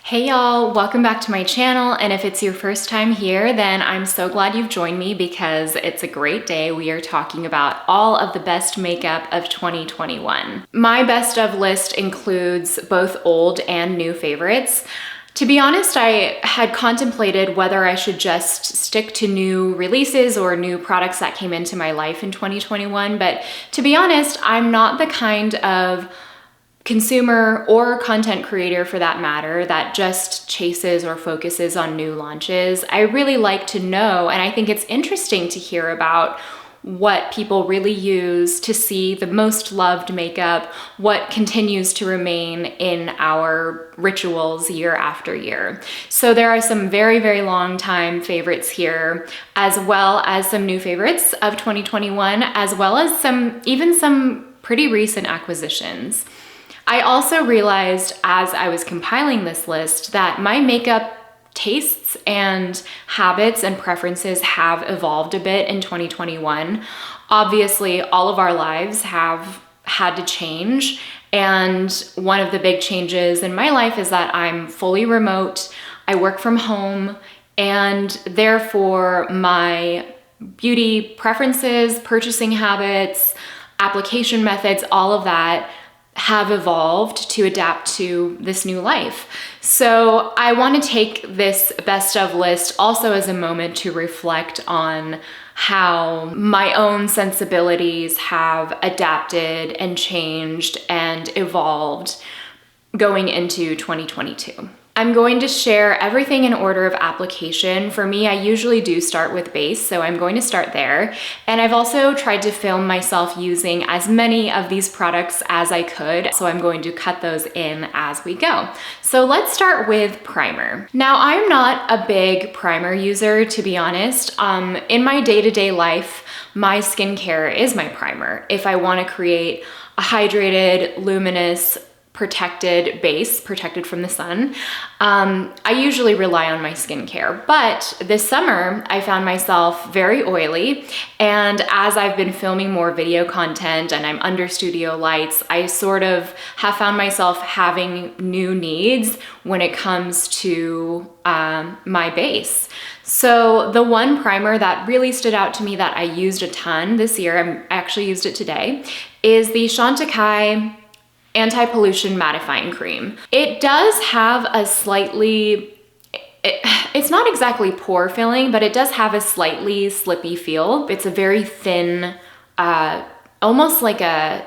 Hey y'all, welcome back to my channel, and if it's your first time here, then I'm so glad you've joined me because it's a great day. We are talking about all of the best makeup of 2021. My best of list includes both old and new favorites. To be honest, I had contemplated whether I should just stick to new releases or new products that came into my life in 2021, but to be honest, I'm not the kind of consumer or content creator for that matter that just chases or focuses on new launches. I really like to know, and I think it's interesting to hear about what people really use to see the most loved makeup, what continues to remain in our rituals year after year. So there are some very, very long time favorites here, as well as some new favorites of 2021, as well as even some pretty recent acquisitions. I also realized as I was compiling this list that my makeup tastes and habits and preferences have evolved a bit in 2021. Obviously, all of our lives have had to change, and one of the big changes in my life is that I'm fully remote, I work from home, and therefore my beauty preferences, purchasing habits, application methods, all of that have evolved to adapt to this new life. So I want to take this best of list also as a moment to reflect on how my own sensibilities have adapted and changed and evolved going into 2022. I'm going to share everything in order of application. For me, I usually do start with base, so I'm going to start there. And I've also tried to film myself using as many of these products as I could, so I'm going to cut those in as we go. So let's start with primer. Now, I'm not a big primer user, to be honest. In my day-to-day life, my skincare is my primer. If I want to create a hydrated, luminous, protected base, protected from the sun, I usually rely on my skincare. But this summer, I found myself very oily, and as I've been filming more video content and I'm under studio lights, I sort of have found myself having new needs when it comes to my base. So the one primer that really stood out to me that I used a ton this year, I actually used it today, is the Chantecaille Anti-Pollution Mattifying Cream. It does have a slightly, it's not exactly pore filling, but it does have a slightly slippy feel. It's a very thin, almost like a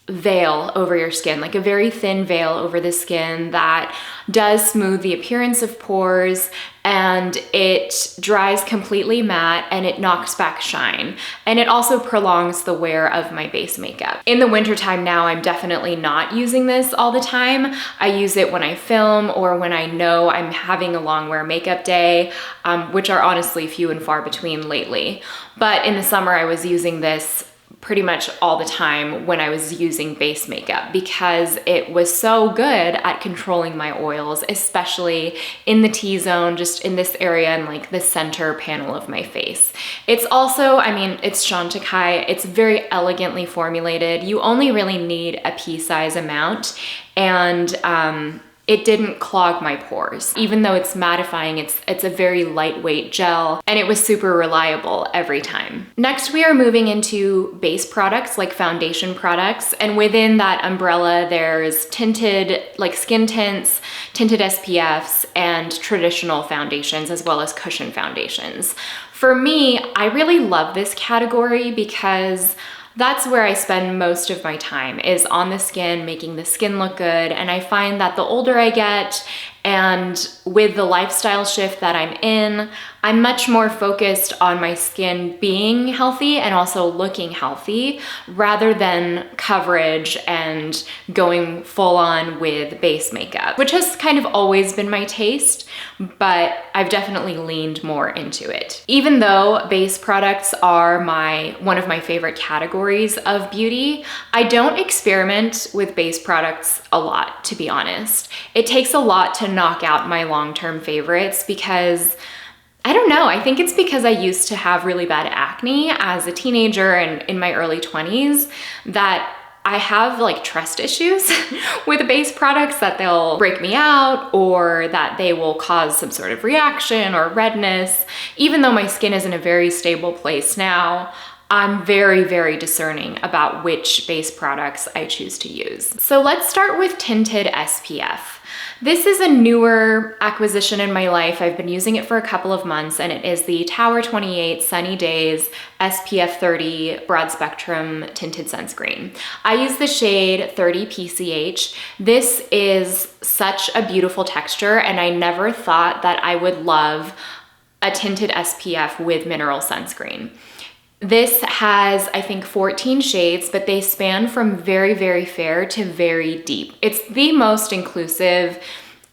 veil over your skin, like a very thin veil over the skin that does smooth the appearance of pores, and it dries completely matte and it knocks back shine. And it also prolongs the wear of my base makeup. In the wintertime now, I'm definitely not using this all the time. I use it when I film or when I know I'm having a long wear makeup day, which are honestly few and far between lately. But in the summer, I was using this pretty much all the time when I was using base makeup because it was so good at controlling my oils, especially in the T-zone, just in this area and like the center panel of my face. It's also, I mean, it's Chantecaille, it's very elegantly formulated. You only really need a pea-size amount, and it didn't clog my pores. Even though it's mattifying, it's a very lightweight gel, and it was super reliable every time. Next, we are moving into base products like foundation products, and within that umbrella, there's tinted, like skin tints, tinted SPFs, and traditional foundations, as well as cushion foundations. For me, I really love this category because that's where I spend most of my time, is on the skin, making the skin look good. And I find that the older I get, and with the lifestyle shift that I'm in, I'm much more focused on my skin being healthy and also looking healthy rather than coverage and going full on with base makeup, which has kind of always been my taste, but I've definitely leaned more into it. Even though base products are one of my favorite categories of beauty, I don't experiment with base products a lot, to be honest. It takes a lot to knock out my long-term favorites because I don't know, I think it's because I used to have really bad acne as a teenager and in my early 20s that I have like trust issues with base products, that they'll break me out or that they will cause some sort of reaction or redness. Even though my skin is in a very stable place now, I'm very, very discerning about which base products I choose to use. So let's start with tinted SPF. This is a newer acquisition in my life. I've been using it for a couple of months, and it is the Tower 28 Sunny Days SPF 30 Broad Spectrum Tinted Sunscreen. I use the shade 30 PCH. This is such a beautiful texture, and I never thought that I would love a tinted SPF with mineral sunscreen. This has, I think, 14 shades, but they span from very, very fair to very deep. It's the most inclusive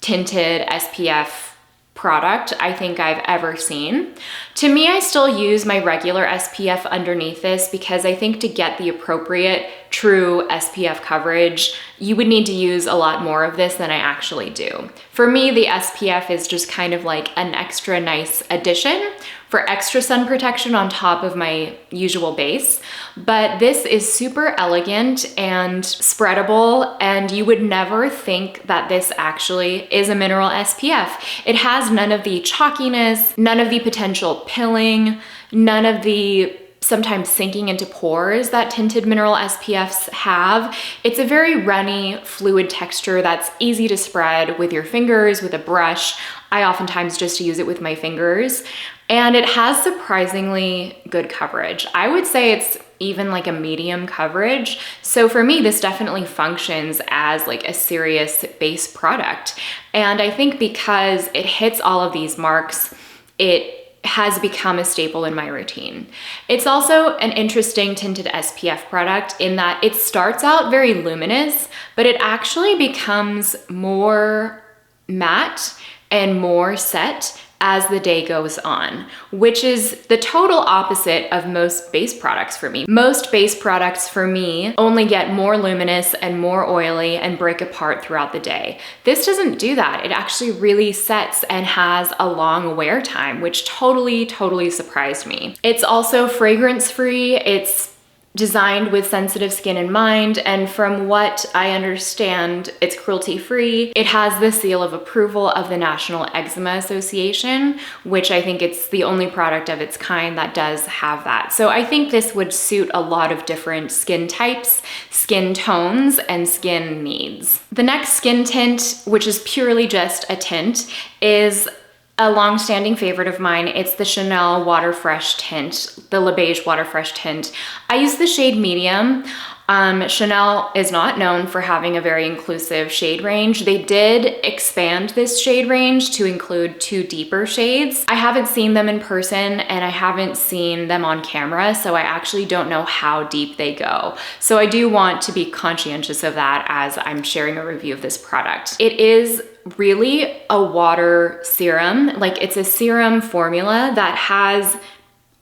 tinted SPF product I think I've ever seen. To me, I still use my regular SPF underneath this because I think to get the appropriate true SPF coverage, you would need to use a lot more of this than I actually do. For me, the SPF is just kind of like an extra nice addition for extra sun protection on top of my usual base. But this is super elegant and spreadable, and you would never think that this actually is a mineral SPF. It has none of the chalkiness, none of the potential pilling, none of the sometimes sinking into pores that tinted mineral SPFs have. It's a very runny, fluid texture that's easy to spread with your fingers, with a brush. I oftentimes just use it with my fingers. And it has surprisingly good coverage. I would say it's even like a medium coverage. So for me, this definitely functions as like a serious base product. And I think because it hits all of these marks, it has become a staple in my routine. It's also an interesting tinted SPF product in that it starts out very luminous, but it actually becomes more matte and more set as the day goes on, which is the total opposite of most base products for me. Most base products for me only get more luminous and more oily and break apart throughout the day. This doesn't do that. It actually really sets and has a long wear time, which totally surprised me. It's also fragrance-free. It's designed with sensitive skin in mind, and from what I understand, it's cruelty-free. It has the seal of approval of the National Eczema Association, which I think it's the only product of its kind that does have that. So I think this would suit a lot of different skin types, skin tones, and skin needs. The next skin tint, which is purely just a tint, is a long-standing favorite of mine. It's the Chanel Water Fresh tint, the Le Beige Water Fresh tint. I use the shade medium. Chanel is not known for having a very inclusive shade range. They did expand this shade range to include 2 deeper shades. I haven't seen them in person and I haven't seen them on camera, so I actually don't know how deep they go. So I do want to be conscientious of that as I'm sharing a review of this product. It is really a water serum. Like, it's a serum formula that has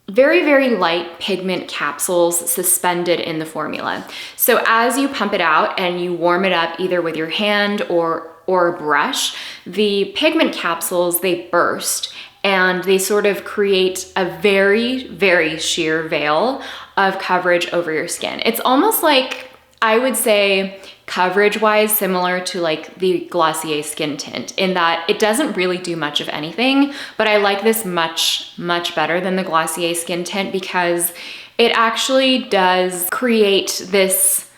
very, very light pigment capsules suspended in the formula. So as you pump it out and you warm it up either with your hand or a brush, the pigment capsules, they burst and they sort of create a very, very sheer veil of coverage over your skin. It's almost like, I would say, coverage-wise, similar to like the Glossier skin tint in that it doesn't really do much of anything, but I like this much better than the Glossier skin tint because it actually does create this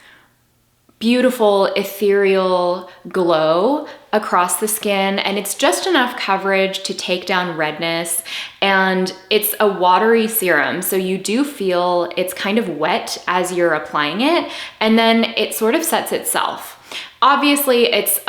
beautiful ethereal glow across the skin, and it's just enough coverage to take down redness, and it's a watery serum, so you do feel it's kind of wet as you're applying it, and then it sort of sets itself. Obviously, it's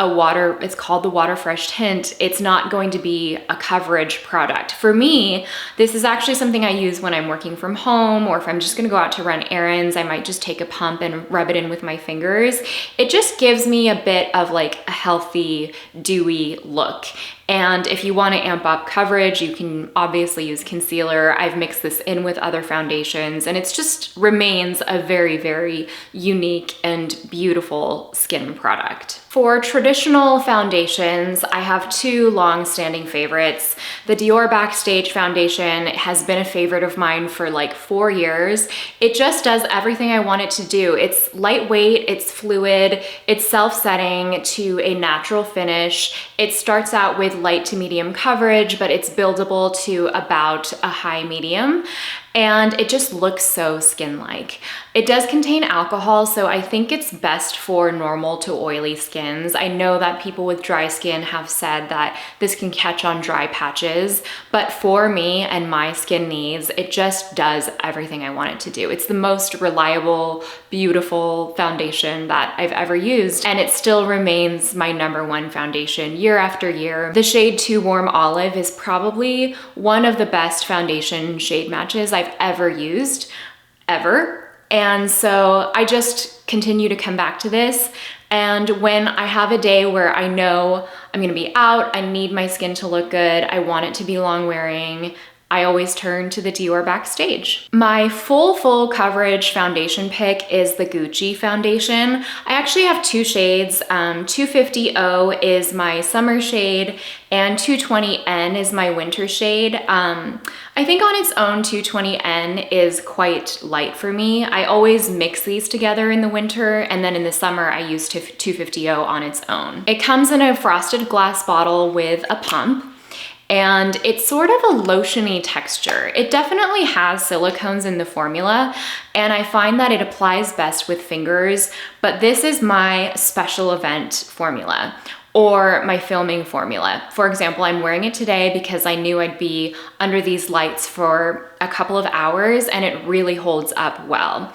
called the Water Fresh tint. It's not going to be a coverage product. For me, this is actually something I use when I'm working from home, or if I'm just gonna go out to run errands, I might just take a pump and rub it in with my fingers. It just gives me a bit of like a healthy, dewy look. And if you want to amp up coverage, you can obviously use concealer. I've mixed this in with other foundations, and it just remains a very, very unique and beautiful skin product. product. For traditional foundations, I have two long-standing favorites. The Dior Backstage foundation has been a favorite of mine for like 4 years. It just does everything I want it to do. It's lightweight, it's fluid, it's self-setting to a natural finish. It starts out with light to medium coverage, but it's buildable to about a high medium. And it just looks so skin-like. It does contain alcohol, so I think it's best for normal to oily skins. I know that people with dry skin have said that this can catch on dry patches, but for me and my skin needs, it just does everything I want it to do. It's the most reliable, beautiful foundation that I've ever used, and it still remains my #1 foundation year after year. The shade Too Warm Olive is probably one of the best foundation shade matches I've ever used, ever. And so I just continue to come back to this. And when I have a day where I know I'm gonna be out, I need my skin to look good, I want it to be long wearing, I always turn to the Dior Backstage. My full coverage foundation pick is the Gucci foundation. I actually have two shades. 250O is my summer shade and 220N is my winter shade. I think on its own, 220N is quite light for me. I always mix these together in the winter, and then in the summer, I use 250O on its own. It comes in a frosted glass bottle with a pump, and it's sort of a lotiony texture. It definitely has silicones in the formula, and I find that it applies best with fingers, but this is my special event formula or my filming formula. For example, I'm wearing it today because I knew I'd be under these lights for a couple of hours, and it really holds up well.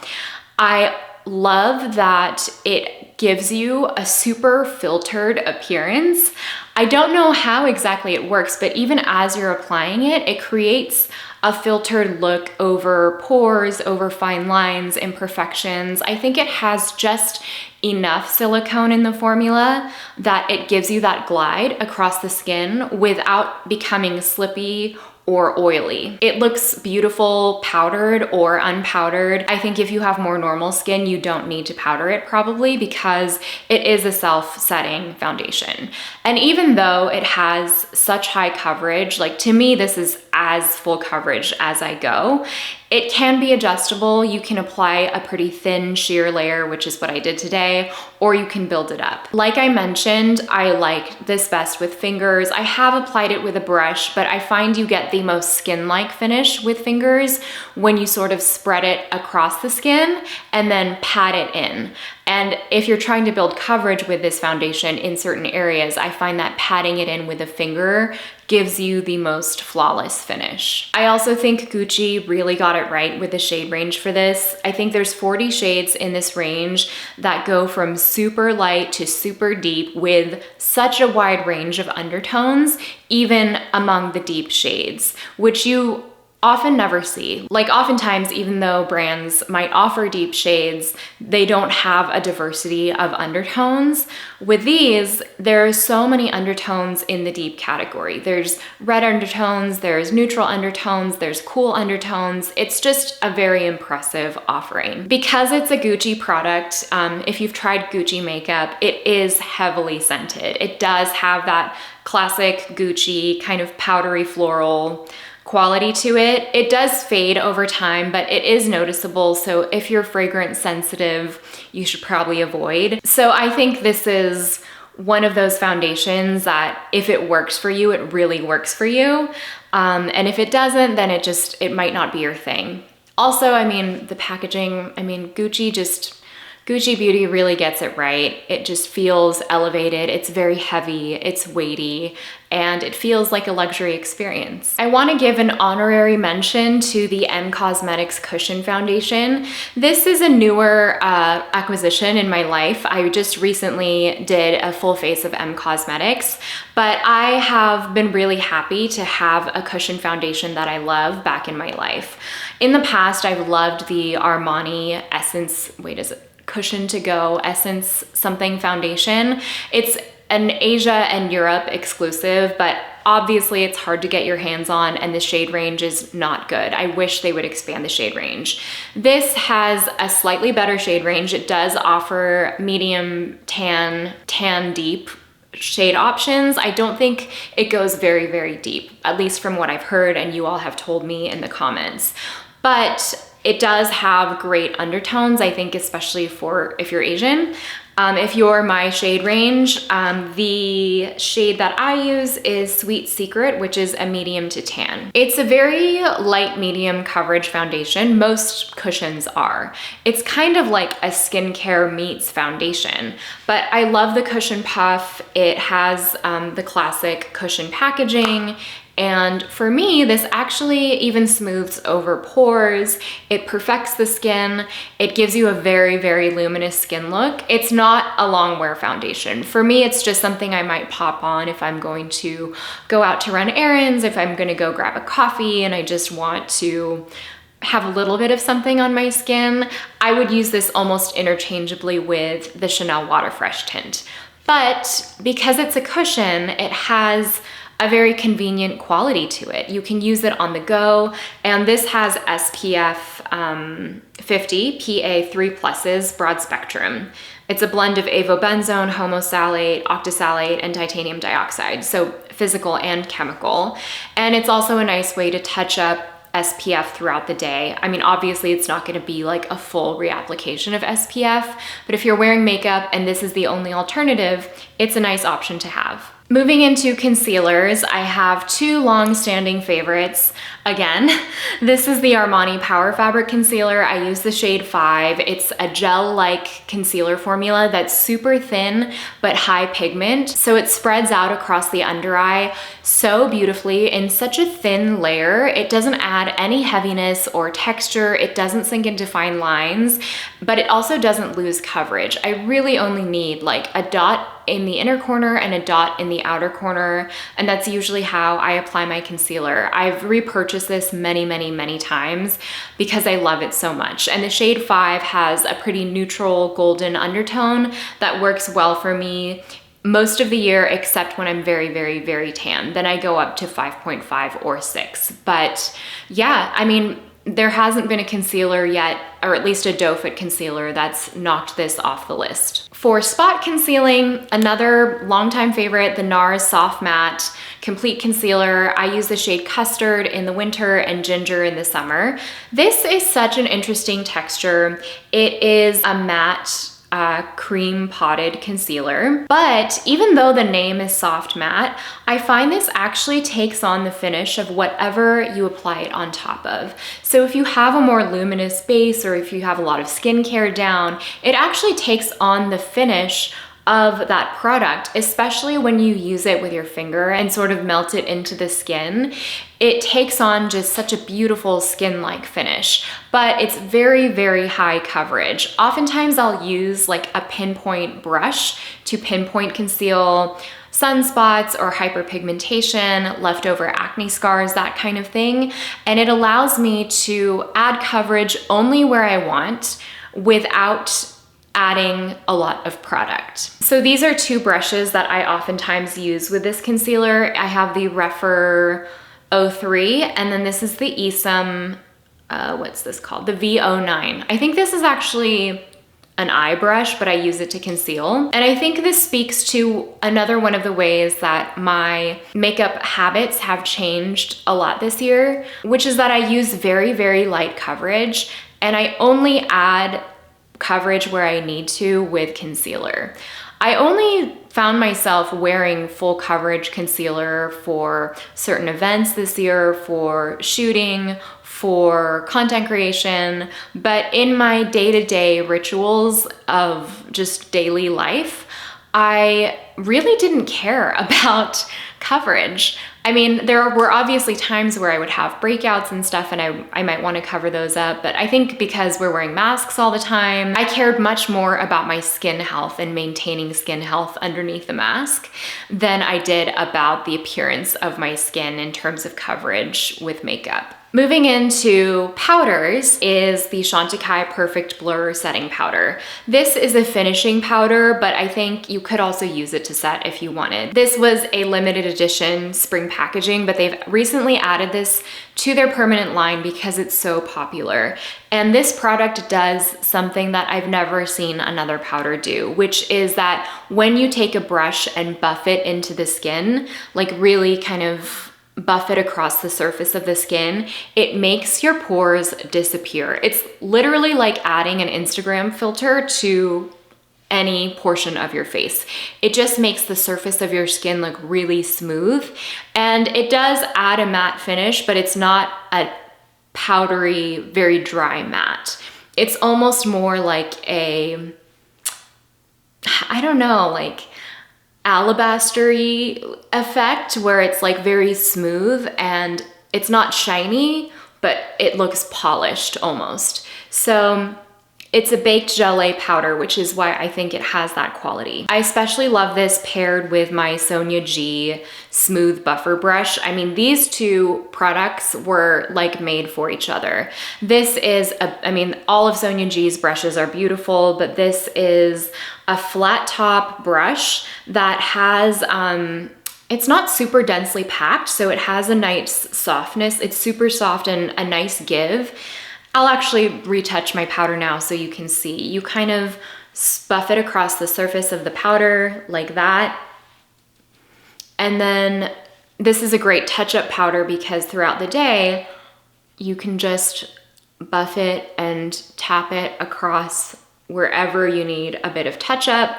I love that it gives you a super filtered appearance. I don't know how exactly it works, but even as you're applying it, it creates a filtered look over pores, over fine lines, imperfections. I think it has just enough silicone in the formula that it gives you that glide across the skin without becoming slippy or oily. It looks beautiful powdered or unpowdered. I think if you have more normal skin, you don't need to powder it probably because it is a self-setting foundation. And even though it has such high coverage, like to me, this is as full coverage as I go. It can be adjustable. You can apply a pretty thin sheer layer, which is what I did today, or you can build it up. Like I mentioned, I like this best with fingers. I have applied it with a brush, but I find you get the most skin-like finish with fingers when you sort of spread it across the skin and then pat it in. And if you're trying to build coverage with this foundation in certain areas, I find that patting it in with a finger gives you the most flawless finish. I also think Gucci really got it right with the shade range for this. I think there's 40 shades in this range that go from super light to super deep with such a wide range of undertones, even among the deep shades, which you often never see. Like oftentimes, even though brands might offer deep shades, they don't have a diversity of undertones. With these, there are so many undertones in the deep category. There's red undertones, there's neutral undertones, there's cool undertones. It's just a very impressive offering. Because it's a Gucci product, if you've tried Gucci makeup, it is heavily scented. It does have that classic Gucci kind of powdery floral quality to it. It does fade over time, but it is noticeable. So if you're fragrance sensitive, you should probably avoid. So I think this is one of those foundations that if it works for you, it really works for you. And if it doesn't, then it might not be your thing. Also, I mean, the packaging, Gucci Beauty really gets it right. It just feels elevated. It's very heavy, it's weighty, and it feels like a luxury experience. I want to give an honorary mention to the M Cosmetics Cushion Foundation. This is a newer acquisition in my life. I just recently did a full face of M Cosmetics, but I have been really happy to have a cushion foundation that I love back in my life. In the past, I've loved the Armani Essence, Cushion to Go Essence something foundation. It's an Asia and Europe exclusive, but obviously it's hard to get your hands on and the shade range is not good. I wish they would expand the shade range. This has a slightly better shade range. It does offer medium tan, tan deep shade options. I don't think it goes very, very deep, at least from what I've heard and you all have told me in the comments. But it does have great undertones, I think, especially for if you're Asian. If you're my shade range, the shade that I use is Sweet Secret, which is a medium to tan. It's a very light medium coverage foundation. Most cushions are. It's kind of like a skincare meets foundation, but I love the cushion puff. It has the classic cushion packaging. And for me, this actually even smooths over pores. It perfects the skin. It gives you a very, very luminous skin look. It's not a long wear foundation. For me, it's just something I might pop on if I'm going to go out to run errands, if I'm gonna go grab a coffee and I just want to have a little bit of something on my skin. I would use this almost interchangeably with the Chanel Water Fresh tint. But because it's a cushion, it has a very convenient quality to it. You can use it on the go, and this has SPF 50, PA3+, broad spectrum. It's a blend of avobenzone, homosalate, octisalate, and titanium dioxide, so physical and chemical. And it's also a nice way to touch up SPF throughout the day. I mean, obviously it's not gonna be like a full reapplication of SPF, but if you're wearing makeup and this is the only alternative, it's a nice option to have. Moving into concealers, I have two long-standing favorites. Again, this is the Armani Power Fabric Concealer. I use the shade 5. It's a gel-like concealer formula that's super thin but high pigment, so it spreads out across the under eye so beautifully in such a thin layer. It doesn't add any heaviness or texture. It doesn't sink into fine lines, but it also doesn't lose coverage. I really only need like a dot in the inner corner and a dot in the outer corner, and that's usually how I apply my concealer. I've repurchased this many, many, many times because I love it so much. And the shade 5 has a pretty neutral golden undertone that works well for me most of the year, except when I'm very, very, very tan. Then I go up to 5.5 or 6. But yeah, I mean, there hasn't been a concealer yet, or at least a doe foot concealer, that's knocked this off the list. For spot concealing, another longtime favorite, the NARS Soft Matte Complete Concealer. I use the shade Custard in the winter and Ginger in the summer. This is such an interesting texture. It is a matte cream potted concealer, but even though the name is soft matte, I find this actually takes on the finish of whatever you apply it on top of. So if you have a more luminous base or if you have a lot of skincare down, it actually takes on the finish of that product, especially when you use it with your finger and sort of melt it into the skin. It takes on just such a beautiful skin-like finish, but it's very, very high coverage. Oftentimes I'll use like a pinpoint brush to pinpoint conceal sunspots or hyperpigmentation, leftover acne scars, that kind of thing. And it allows me to add coverage only where I want without adding a lot of product. So these are two brushes that I oftentimes use with this concealer. I have the Rephr 03, and then this is the Esam, what's this called? The V09. I think this is actually an eye brush, but I use it to conceal. And I think this speaks to another one of the ways that my makeup habits have changed a lot this year, which is that I use very, very light coverage, and I only add coverage where I need to with concealer. I only found myself wearing full coverage concealer for certain events this year, for shooting, for content creation, but in my day-to-day rituals of just daily life, I really didn't care about coverage. I mean, there were obviously times where I would have breakouts and stuff and I might want to cover those up, but I think because we're wearing masks all the time, I cared much more about my skin health and maintaining skin health underneath the mask than I did about the appearance of my skin in terms of coverage with makeup. Moving into powders is the Chantecaille Perfect Blur Setting Powder. This is a finishing powder, but I think you could also use it to set if you wanted. This was a limited edition spring packaging, but they've recently added this to their permanent line because it's so popular. And this product does something that I've never seen another powder do, which is that when you take a brush and buff it into the skin, like really kind of buff it across the surface of the skin, it makes your pores disappear. It's literally like adding an Instagram filter to any portion of your face. It just makes the surface of your skin look really smooth. And it does add a matte finish, but it's not a powdery, very dry matte. It's almost more like a, I don't know, like alabaster-y effect where it's like very smooth and it's not shiny, but it looks polished almost. So it's a baked gelée powder, which is why I think it has that quality. I especially love this paired with my Sonia G smooth buffer brush. I mean, these two products were like made for each other. This is, I mean, all of Sonia G's brushes are beautiful, but this is a flat top brush that has, it's not super densely packed, so it has a nice softness. It's super soft and a nice give. I'll actually retouch my powder now so you can see. You kind of buff it across the surface of the powder like that. And then this is a great touch-up powder because throughout the day, you can just buff it and tap it across wherever you need a bit of touch-up.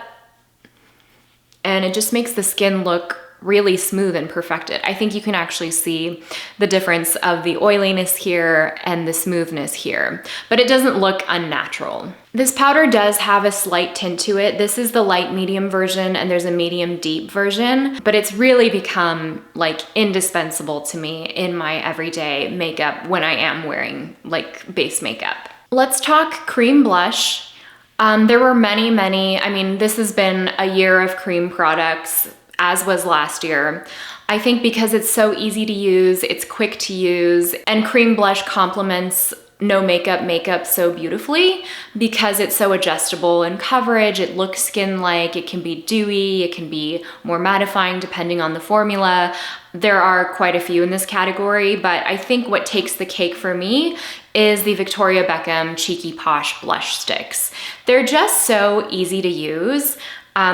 And it just makes the skin look really smooth and perfected. I think you can actually see the difference of the oiliness here and the smoothness here, but it doesn't look unnatural. This powder does have a slight tint to it. This is the light medium version and there's a medium deep version, but it's really become like indispensable to me in my everyday makeup when I am wearing like base makeup. Let's talk cream blush. There were many, I mean, this has been a year of cream products, as was last year. I think because it's so easy to use, it's quick to use, and cream blush complements no makeup so beautifully because it's so adjustable in coverage. It looks skin-like, it can be dewy, it can be more mattifying depending on the formula. There are quite a few in this category, but I think what takes the cake for me is the Victoria Beckham Cheeky Posh blush sticks. They're just so easy to use.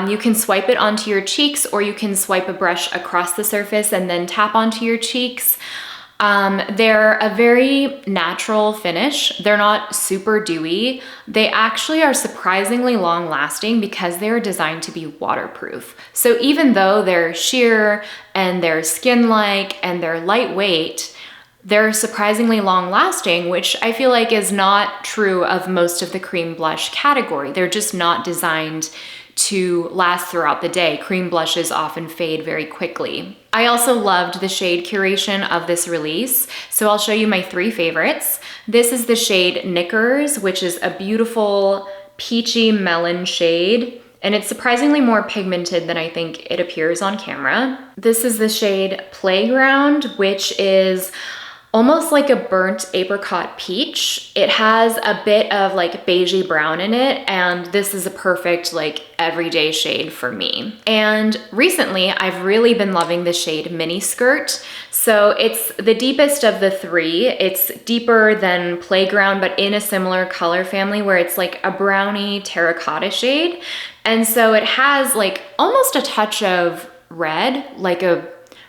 You can swipe it onto your cheeks or you can swipe a brush across the surface and then tap onto your cheeks. They're a very natural finish. They're not super dewy. They actually are surprisingly long lasting because they're designed to be waterproof. So even though they're sheer and they're skin-like and they're lightweight, they're surprisingly long lasting, which I feel like is not true of most of the cream blush category. They're just not designed to last throughout the day. Cream blushes often fade very quickly. I also loved the shade curation of this release, so I'll show you my 3 favorites. This is the shade Knickers, which is a beautiful peachy melon shade, and it's surprisingly more pigmented than I think it appears on camera. This is the shade Playground, which is almost like a burnt apricot peach. It has a bit of like beigey brown in it, and this is a perfect like everyday shade for me. And recently I've really been loving the shade Mini Skirt. So it's the deepest of the 3. It's deeper than Playground, but in a similar color family where it's like a brownie terracotta shade. And so it has like almost a touch of red, like a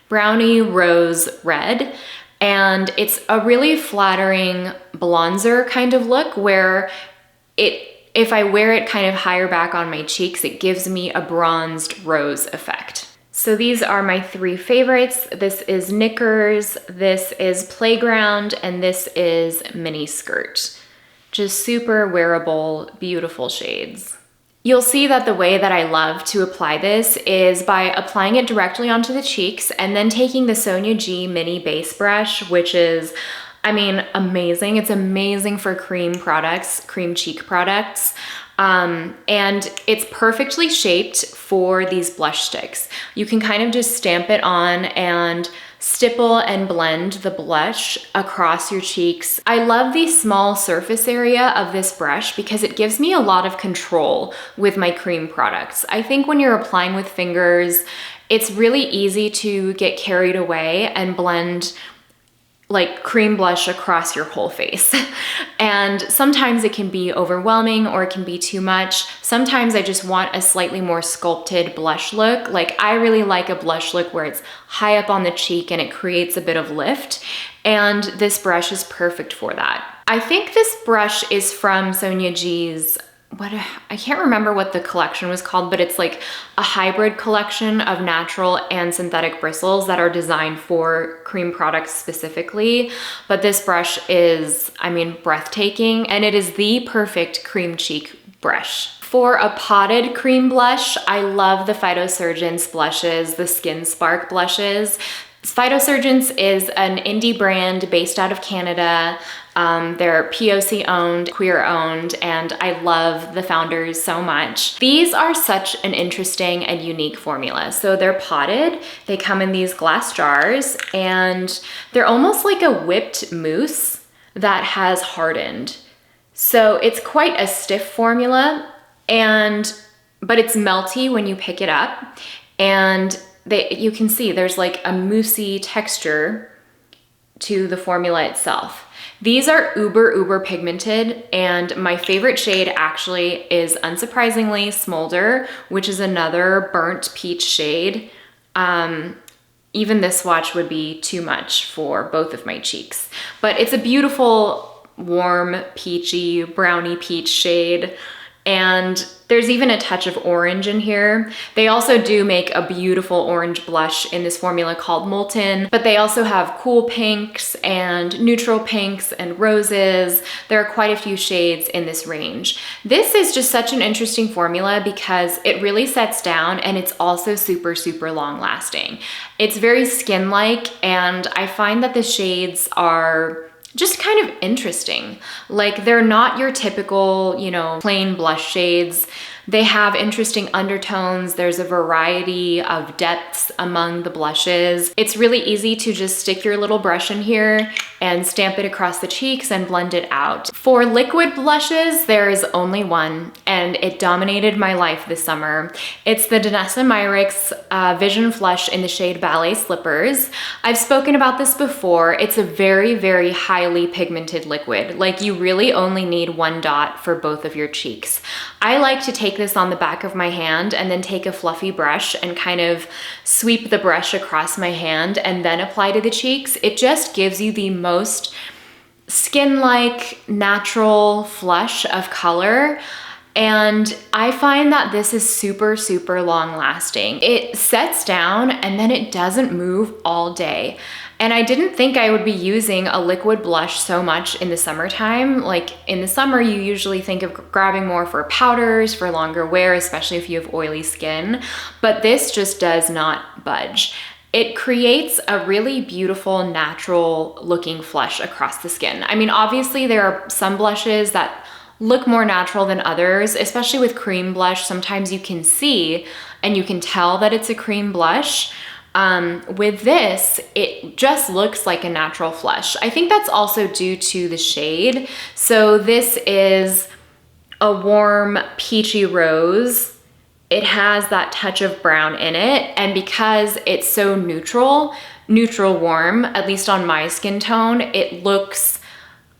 brownie rose red. And it's a really flattering bronzer kind of look where if I wear it kind of higher back on my cheeks, it gives me a bronzed rose effect. So these are my 3 favorites. This is Knickers, this is Playground, and this is Mini Skirt. Just super wearable, beautiful shades. You'll see that the way that I love to apply this is by applying it directly onto the cheeks and then taking the Sonia G mini base brush, which is, I mean, amazing. It's amazing for cream products, cream cheek products. And it's perfectly shaped for these blush sticks. You can kind of just stamp it on and stipple and blend the blush across your cheeks. I love the small surface area of this brush because it gives me a lot of control with my cream products. I think when you're applying with fingers, it's really easy to get carried away and blend like cream blush across your whole face. And sometimes it can be overwhelming or it can be too much. Sometimes I just want a slightly more sculpted blush look. Like I really like a blush look where it's high up on the cheek and it creates a bit of lift. And this brush is perfect for that. I think this brush is from Sonia G's, I can't remember what the collection was called, but it's like a hybrid collection of natural and synthetic bristles that are designed for cream products specifically. But this brush is, I mean, breathtaking, and it is the perfect cream cheek brush. For a potted cream blush, I love the Phytosurgence blushes, the Skin Spark blushes. Phytosurgence is an indie brand based out of Canada. They're POC owned, queer owned, and I love the founders so much. These are such an interesting and unique formula. So they're potted, they come in these glass jars, and they're almost like a whipped mousse that has hardened. So it's quite a stiff formula, but it's melty when you pick it up, and you can see there's like a moussey texture to the formula itself. These are uber pigmented, and my favorite shade actually is, unsurprisingly, Smolder, which is another burnt peach shade. Even this swatch would be too much for both of my cheeks, but it's a beautiful, warm, peachy, brownie peach shade. And there's even a touch of orange in here. They also do make a beautiful orange blush in this formula called Molten, but they also have cool pinks and neutral pinks and roses. There are quite a few shades in this range. This is just such an interesting formula because it really sets down, and it's also super long lasting. It's very skin-like, and I find that the shades are just kind of interesting. Like they're not your typical, plain blush shades. They have interesting undertones. There's a variety of depths among the blushes. It's really easy to just stick your little brush in here and stamp it across the cheeks and blend it out. For liquid blushes, there is only one, and it dominated my life this summer. It's the Danessa Myricks Vision Flush in the shade Ballet Slippers. I've spoken about this before. It's a very highly pigmented liquid. Like you really only need one dot for both of your cheeks. I like to take this on the back of my hand and then take a fluffy brush and kind of sweep the brush across my hand and then apply to the cheeks. It just gives you the most skin-like natural flush of color. And I find that this is super long lasting. It sets down and then it doesn't move all day. And I didn't think I would be using a liquid blush so much in the summertime. Like in the summer, you usually think of grabbing more for powders, for longer wear, especially if you have oily skin, but this just does not budge. It creates a really beautiful, natural looking flush across the skin. I mean, obviously there are some blushes that look more natural than others, especially with cream blush. Sometimes you can see and you can tell that it's a cream blush. With this, it just looks like a natural flush. I think that's also due to the shade. So this is a warm peachy rose. It has that touch of brown in it. And because it's so neutral warm, at least on my skin tone, it looks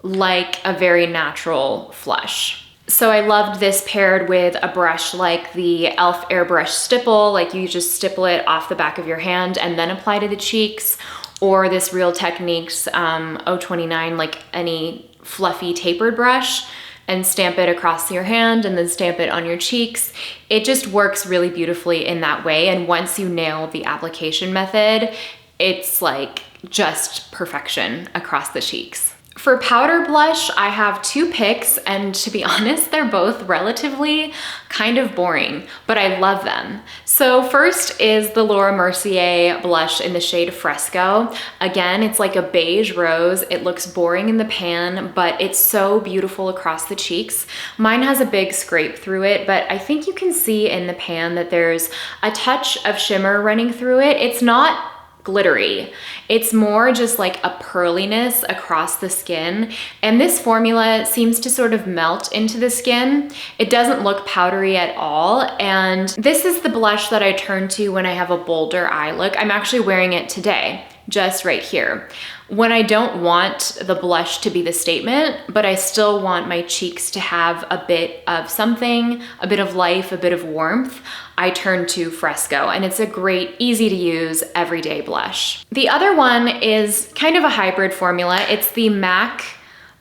like a very natural flush. So I loved this paired with a brush like the e.l.f. Airbrush Stipple, like you just stipple it off the back of your hand and then apply to the cheeks, or this Real Techniques 029, like any fluffy tapered brush, and stamp it across your hand and then stamp it on your cheeks. It just works really beautifully in that way. And once you nail the application method, it's like just perfection across the cheeks. For powder blush, I have two picks, and to be honest, they're both relatively kind of boring, but I love them. So first is the Laura Mercier blush in the shade Fresco. Again, it's like a beige rose. It looks boring in the pan, but it's so beautiful across the cheeks. Mine has a big scrape through it, but I think you can see in the pan that there's a touch of shimmer running through it. It's not glittery. It's more just like a pearliness across the skin. And this formula seems to sort of melt into the skin. It doesn't look powdery at all. And this is the blush that I turn to when I have a bolder eye look. I'm actually wearing it today, just right here. When I don't want the blush to be the statement, but I still want my cheeks to have a bit of something, a bit of life, a bit of warmth, I turn to Fresco, and it's a great, easy to use, everyday blush. The other one is kind of a hybrid formula. It's the MAC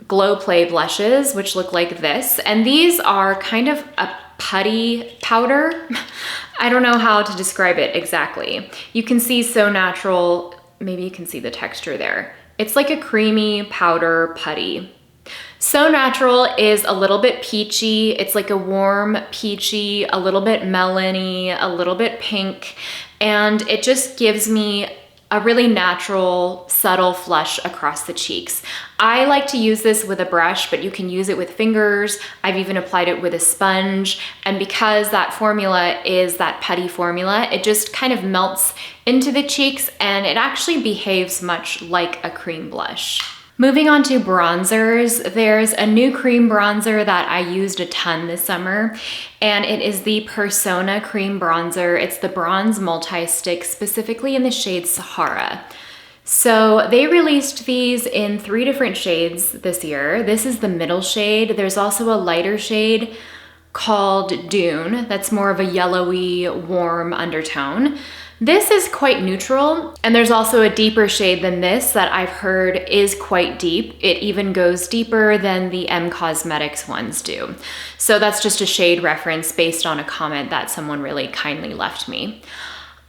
Glow Play blushes, which look like this. And these are kind of a putty powder. I don't know how to describe it exactly. You can see So Natural, maybe you can see the texture there. It's like a creamy powder putty. So Natural is a little bit peachy. It's like a warm peachy, a little bit melony, a little bit pink, and it just gives me a really natural, subtle flush across the cheeks. I like to use this with a brush, but you can use it with fingers. I've even applied it with a sponge. And because that formula is that putty formula, it just kind of melts into the cheeks and it actually behaves much like a cream blush. Moving on to bronzers, there's a new cream bronzer that I used a ton this summer, and it is the Persona Cream Bronzer. It's the Bronze Multi-Stick, specifically in the shade Sahara. So they released these in 3 different shades this year. This is the middle shade. There's also a lighter shade called Dune that's more of a yellowy, warm undertone. This is quite neutral, and there's also a deeper shade than this that I've heard is quite deep. It even goes deeper than the M Cosmetics ones do. So that's just a shade reference based on a comment that someone really kindly left me.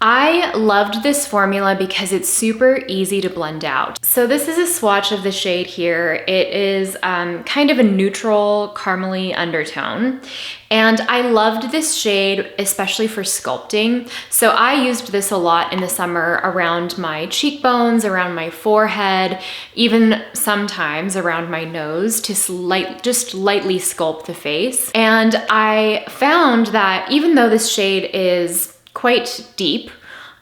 I loved this formula because it's super easy to blend out. So this is a swatch of the shade here. It is kind of a neutral caramely undertone. And I loved this shade, especially for sculpting. So I used this a lot in the summer around my cheekbones, around my forehead, even sometimes around my nose to just lightly sculpt the face. And I found that even though this shade is quite deep,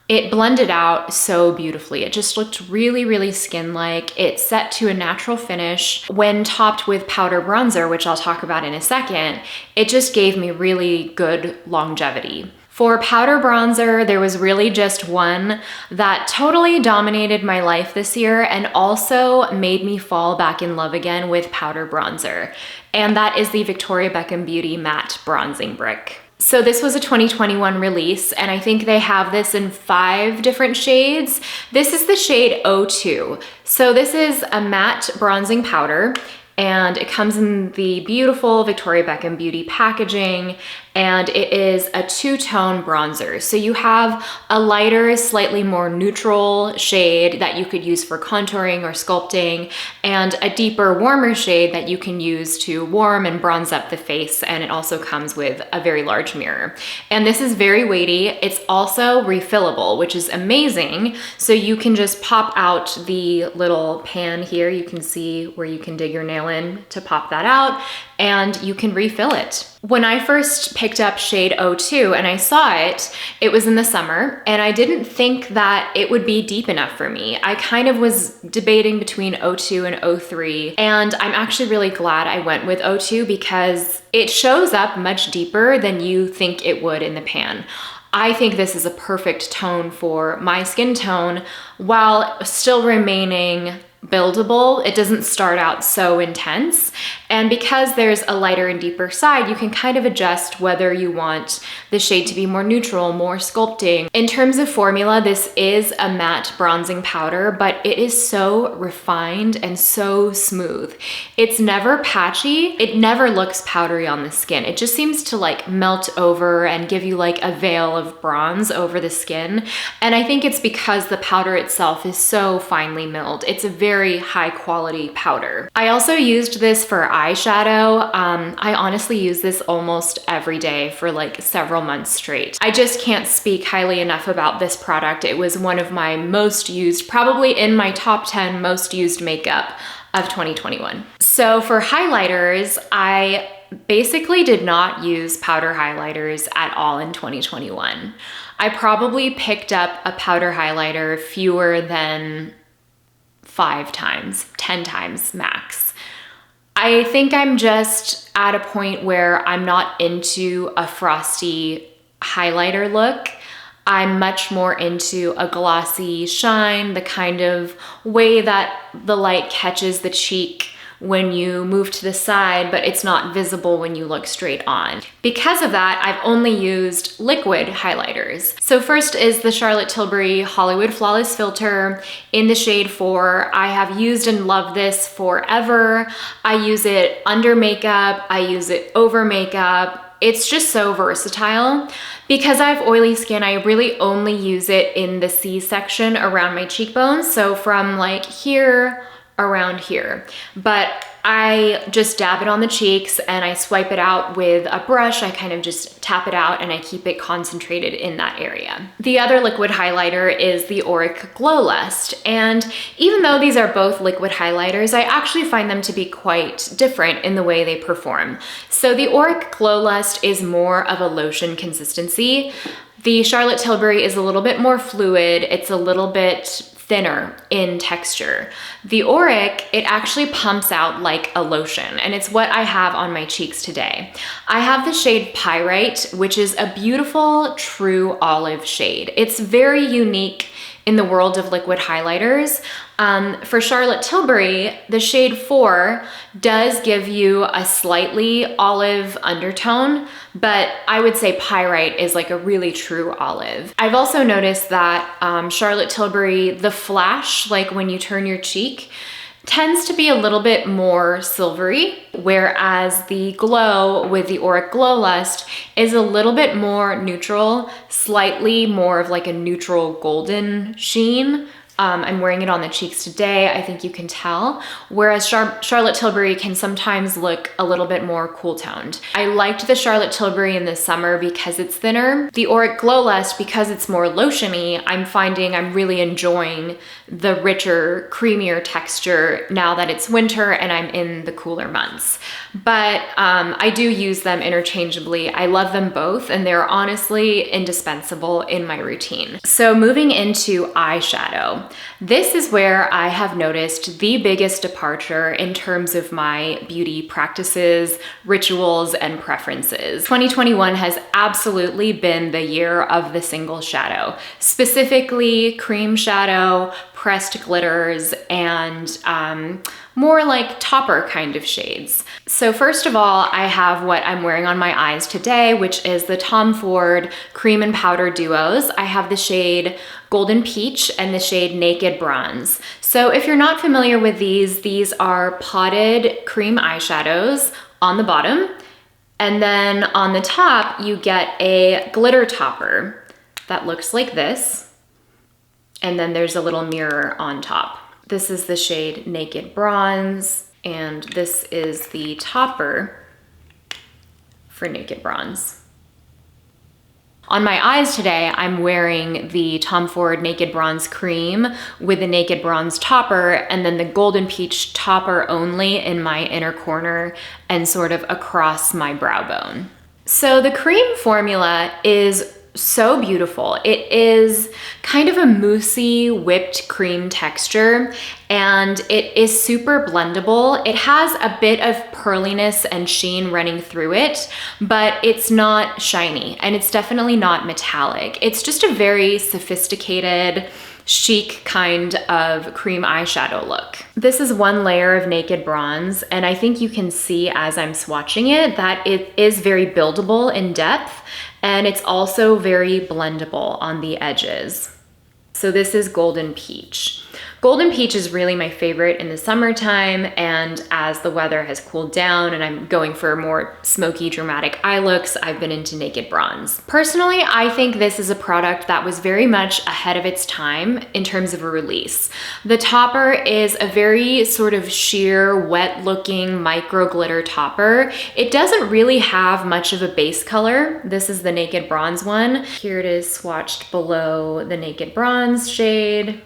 it blended out so beautifully. It just looked really, really skin-like. It set to a natural finish. When topped with powder bronzer, which I'll talk about in a second, it just gave me really good longevity. For powder bronzer, there was really just one that totally dominated my life this year and also made me fall back in love again with powder bronzer. And that is the Victoria Beckham Beauty Matte Bronzing Brick. So this was a 2021 release, and I think they have this in 5 different shades. This is the shade 02. So this is a matte bronzing powder, and it comes in the beautiful Victoria Beckham Beauty packaging, and it is a 2-tone bronzer. So you have a lighter, slightly more neutral shade that you could use for contouring or sculpting, and a deeper, warmer shade that you can use to warm and bronze up the face, and it also comes with a very large mirror. And this is very weighty. It's also refillable, which is amazing. So you can just pop out the little pan here. You can see where you can dig your nail in to pop that out, and you can refill it. When I first picked up shade 02 and I saw it, it was in the summer, and I didn't think that it would be deep enough for me. I kind of was debating between 02 and 03, and I'm actually really glad I went with 02 because it shows up much deeper than you think it would in the pan. I think this is a perfect tone for my skin tone while still remaining buildable. It doesn't start out so intense. And because there's a lighter and deeper side, you can kind of adjust whether you want the shade to be more neutral, more sculpting. In terms of formula, this is a matte bronzing powder, but it is so refined and so smooth. It's never patchy. It never looks powdery on the skin. It just seems to like melt over and give you like a veil of bronze over the skin. And I think it's because the powder itself is so finely milled. It's a very high quality powder. I also used this for eyeshadow. I honestly use this almost every day for like several months straight. I just can't speak highly enough about this product. It was one of my most used, probably in my top 10 most used makeup of 2021. So for highlighters, I basically did not use powder highlighters at all in 2021. I probably picked up a powder highlighter fewer than 5 times, 10 times max. I think I'm just at a point where I'm not into a frosty highlighter look. I'm much more into a glossy shine, the kind of way that the light catches the cheek when you move to the side, but it's not visible when you look straight on. Because of that, I've only used liquid highlighters. So first is the Charlotte Tilbury Hollywood Flawless Filter in the shade 4. I have used and loved this forever. I use it under makeup, I use it over makeup. It's just so versatile. Because I have oily skin, I really only use it in the C section around my cheekbones. So from like here, around here. But I just dab it on the cheeks and I swipe it out with a brush. I kind of just tap it out and I keep it concentrated in that area. The other liquid highlighter is the Auric Glow Lust. And even though these are both liquid highlighters, I actually find them to be quite different in the way they perform. So the Auric Glow Lust is more of a lotion consistency. The Charlotte Tilbury is a little bit more fluid. It's a little bit thinner in texture. The Auric, it actually pumps out like a lotion, and it's what I have on my cheeks today. I have the shade Pyrite, which is a beautiful, true olive shade. It's very unique in the world of liquid highlighters. For Charlotte Tilbury, the shade 4 does give you a slightly olive undertone, but I would say Pyrite is like a really true olive. I've also noticed that Charlotte Tilbury, the flash, like when you turn your cheek, tends to be a little bit more silvery, whereas the glow with the Auric Glow Lust is a little bit more neutral, slightly more of like a neutral golden sheen. I'm wearing it on the cheeks today, I think you can tell, whereas Charlotte Tilbury can sometimes look a little bit more cool toned. I liked the Charlotte Tilbury in the summer because it's thinner. The Auric Glow Lust, because it's more lotiony, I'm finding I'm really enjoying the richer, creamier texture now that it's winter and I'm in the cooler months. But I do use them interchangeably. I love them both and they're honestly indispensable in my routine. So moving into eyeshadow. This is where I have noticed the biggest departure in terms of my beauty practices, rituals, and preferences. 2021 has absolutely been the year of the single shadow, specifically cream shadow, pressed glitters, and more like topper kind of shades. So first of all, I have what I'm wearing on my eyes today, which is the Tom Ford Cream and Powder Duos. I have the shade Golden Peach and the shade Naked Bronze. So if you're not familiar with these are potted cream eyeshadows on the bottom, and then on the top, you get a glitter topper that looks like this, and then there's a little mirror on top. This is the shade Naked Bronze, and this is the topper for Naked Bronze. On my eyes today, I'm wearing the Tom Ford Naked Bronze Cream with the Naked Bronze topper, and then the Golden Peach topper only in my inner corner and sort of across my brow bone. So the cream formula is so beautiful. It is kind of a moussey whipped cream texture and it is super blendable. It has a bit of pearliness and sheen running through it, but it's not shiny and it's definitely not metallic. It's just a very sophisticated, chic kind of cream eyeshadow look. This is one layer of Naked Bronze, and I think you can see as I'm swatching it that it is very buildable in depth, and it's also very blendable on the edges. So this is Golden Peach. Golden Peach is really my favorite in the summertime, and as the weather has cooled down and I'm going for more smoky, dramatic eye looks, I've been into Naked Bronze. Personally, I think this is a product that was very much ahead of its time in terms of a release. The topper is a very sort of sheer, wet-looking micro glitter topper. It doesn't really have much of a base color. This is the Naked Bronze one. Here it is swatched below the Naked Bronze shade.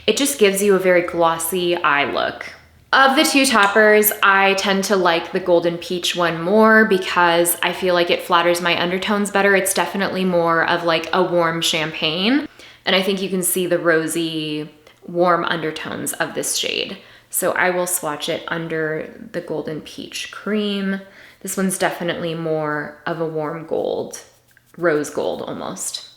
It just gives you a very glossy eye look. Of the two toppers, I tend to like the Golden Peach one more because I feel like it flatters my undertones better. It's definitely more of like a warm champagne. And I think you can see the rosy, warm undertones of this shade. So I will swatch it under the Golden Peach Cream. This one's definitely more of a warm gold, rose gold almost.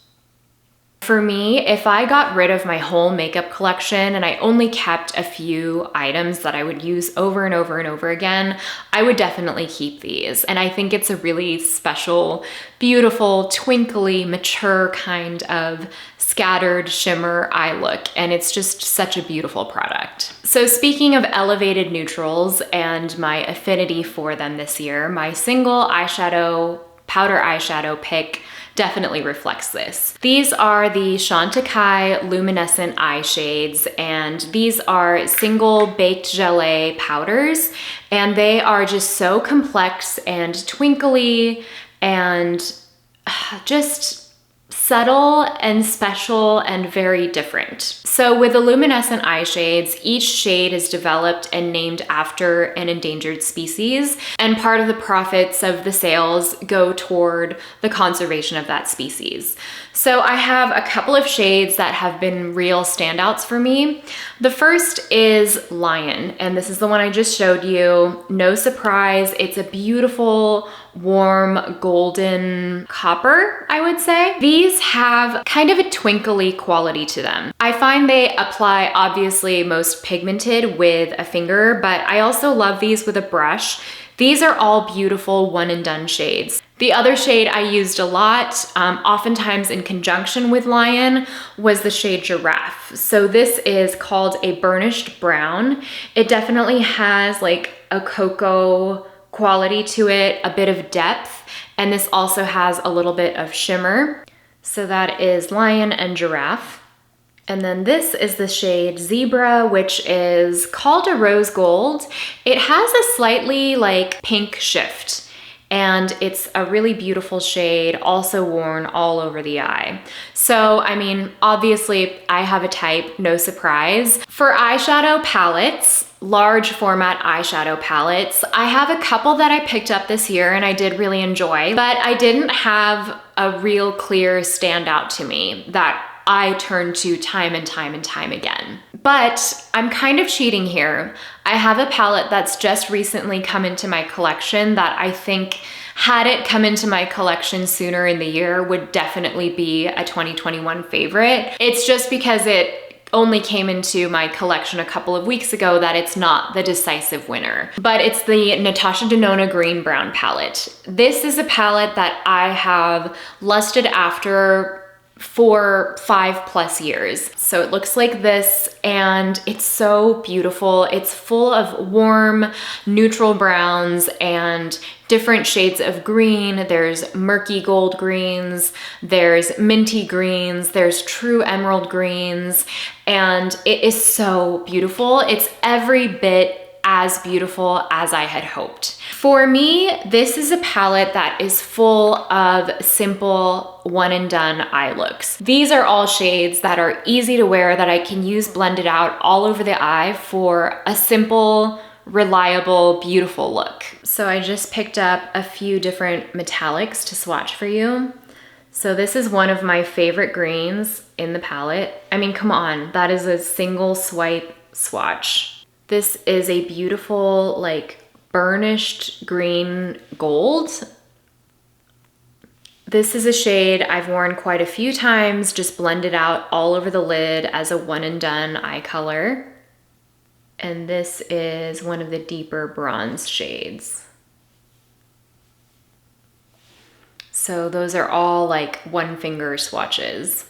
For me, if I got rid of my whole makeup collection and I only kept a few items that I would use over and over and over again, I would definitely keep these. And I think it's a really special, beautiful, twinkly, mature kind of scattered shimmer eye look. And it's just such a beautiful product. So speaking of elevated neutrals and my affinity for them this year, my single eyeshadow, powder eyeshadow pick definitely reflects this. These are the Chantecaille Luminescent Eye Shades, and these are single baked gelée powders, and they are just so complex and twinkly and just subtle and special and very different. So with the luminescent eye shades, each shade is developed and named after an endangered species, and part of the profits of the sales go toward the conservation of that species. So I have a couple of shades that have been real standouts for me. The first is Lion, and this is the one I just showed you. No surprise, it's a beautiful, warm, golden copper, I would say. These have kind of a twinkly quality to them. I find they apply obviously most pigmented with a finger, but I also love these with a brush. These are all beautiful one and done shades. The other shade I used a lot, oftentimes in conjunction with Lion, was the shade Giraffe. So this is called a burnished brown. It definitely has like a cocoa quality to it, a bit of depth, and this also has a little bit of shimmer. So that is Lion and Giraffe. And then this is the shade Zebra, which is called a rose gold. It has a slightly like pink shift, and it's a really beautiful shade, also worn all over the eye. So, I mean, obviously I have a type, no surprise. For eyeshadow palettes, large format eyeshadow palettes, I have a couple that I picked up this year and I did really enjoy, but I didn't have a real clear standout to me that I turn to time and time and time again. But I'm kind of cheating here. I have a palette that's just recently come into my collection that I think, had it come into my collection sooner in the year, would definitely be a 2021 favorite. It's just because it only came into my collection a couple of weeks ago that it's not the decisive winner. But it's the Natasha Denona Green Brown palette. This is a palette that I have lusted after for 5+ years. So it looks like this, and it's so beautiful. It's full of warm, neutral browns and different shades of green. There's murky gold greens, there's minty greens, there's true emerald greens, and it is so beautiful. It's every bit as beautiful as I had hoped. For me, this is a palette that is full of simple one and done eye looks. These are all shades that are easy to wear, that I can use blended out all over the eye for a simple, reliable, beautiful look. So I just picked up a few different metallics to swatch for you. So this is one of my favorite greens in the palette. I mean, come on, that is a single swipe swatch. This is a beautiful, like, burnished green gold. This is a shade I've worn quite a few times, just blended out all over the lid as a one and done eye color. And this is one of the deeper bronze shades. So those are all like one finger swatches.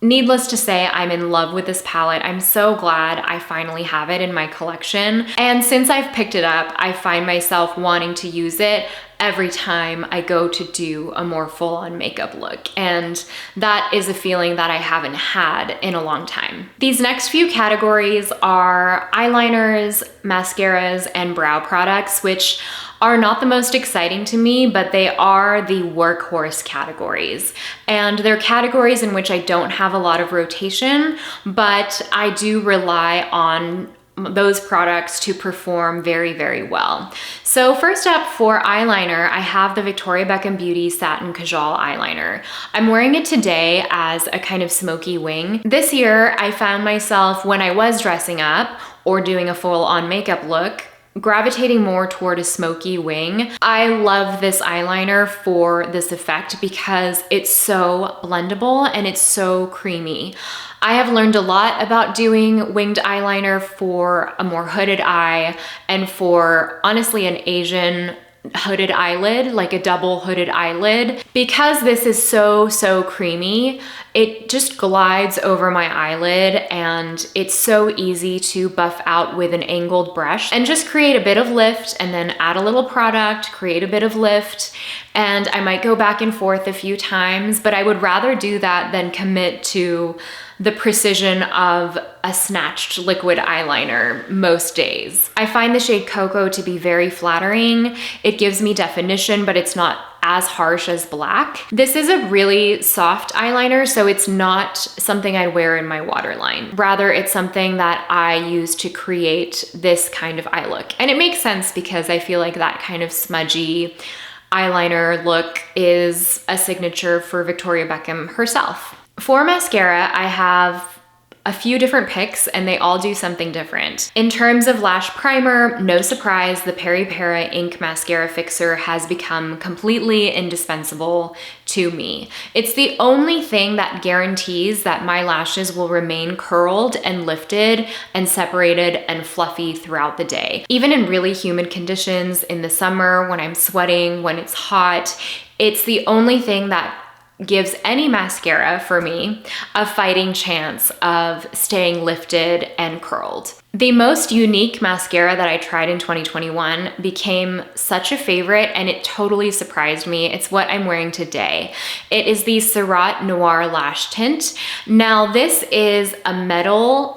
Needless to say, I'm in love with this palette. I'm so glad I finally have it in my collection. And since I've picked it up, I find myself wanting to use it every time I go to do a more full-on makeup look. And that is a feeling that I haven't had in a long time. These next few categories are eyeliners, mascaras, and brow products, which are not the most exciting to me, but they are the workhorse categories. And they're categories in which I don't have a lot of rotation, but I do rely on those products to perform very, very well. So first up for eyeliner, I have the Victoria Beckham Beauty Satin Kajal eyeliner. I'm wearing it today as a kind of smoky wing. This year, I found myself when I was dressing up or doing a full-on makeup look, gravitating more toward a smoky wing. I love this eyeliner for this effect because it's so blendable and it's so creamy. I have learned a lot about doing winged eyeliner for a more hooded eye and for honestly an Asian hooded eyelid, like a double hooded eyelid. Because this is so creamy, it just glides over my eyelid and it's so easy to buff out with an angled brush and just create a bit of lift and then add a little product, create a bit of lift. And I might go back and forth a few times, but I would rather do that than commit to the precision of a snatched liquid eyeliner most days. I find the shade Cocoa to be very flattering. It gives me definition, but it's not as harsh as black. This is a really soft eyeliner, so it's not something I'd wear in my waterline. Rather, it's something that I use to create this kind of eye look. And it makes sense because I feel like that kind of smudgy eyeliner look is a signature for Victoria Beckham herself. For mascara, I have a few different picks and they all do something different. In terms of lash primer, no surprise, the Peri Para Ink Mascara Fixer has become completely indispensable to me. It's the only thing that guarantees that my lashes will remain curled and lifted and separated and fluffy throughout the day. Even in really humid conditions in the summer, when I'm sweating, when it's hot, it's the only thing that gives any mascara, for me, a fighting chance of staying lifted and curled. The most unique mascara that I tried in 2021 became such a favorite and it totally surprised me. It's what I'm wearing today. It is the Surratt Noir Lash Tint. Now this is a metal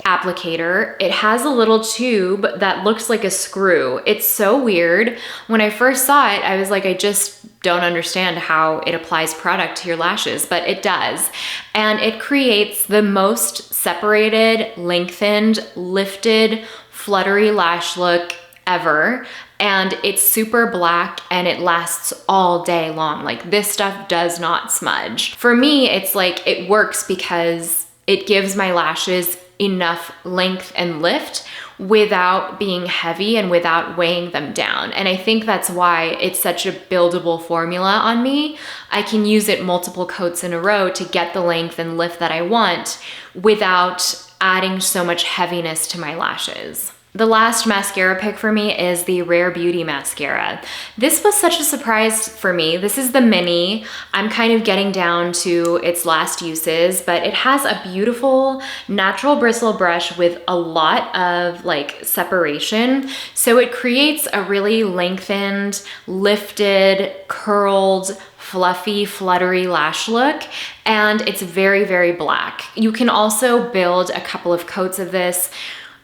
applicator. It has a little tube that looks like a screw. It's so weird. When I first saw it, I was like, I just don't understand how it applies product to your lashes, but it does. And it creates the most separated, lengthened, lifted, fluttery lash look ever. And it's super black and it lasts all day long. Like this stuff does not smudge. For me, it's like it works because it gives my lashes enough length and lift without being heavy and without weighing them down. And I think that's why it's such a buildable formula on me. I can use it multiple coats in a row to get the length and lift that I want without adding so much heaviness to my lashes. The last mascara pick for me is the Rare Beauty mascara. This was such a surprise for me. This is the mini. I'm kind of getting down to its last uses, but it has a beautiful natural bristle brush with a lot of like separation. So it creates a really lengthened, lifted, curled, fluffy, fluttery lash look, and it's very, very black. You can also build a couple of coats of this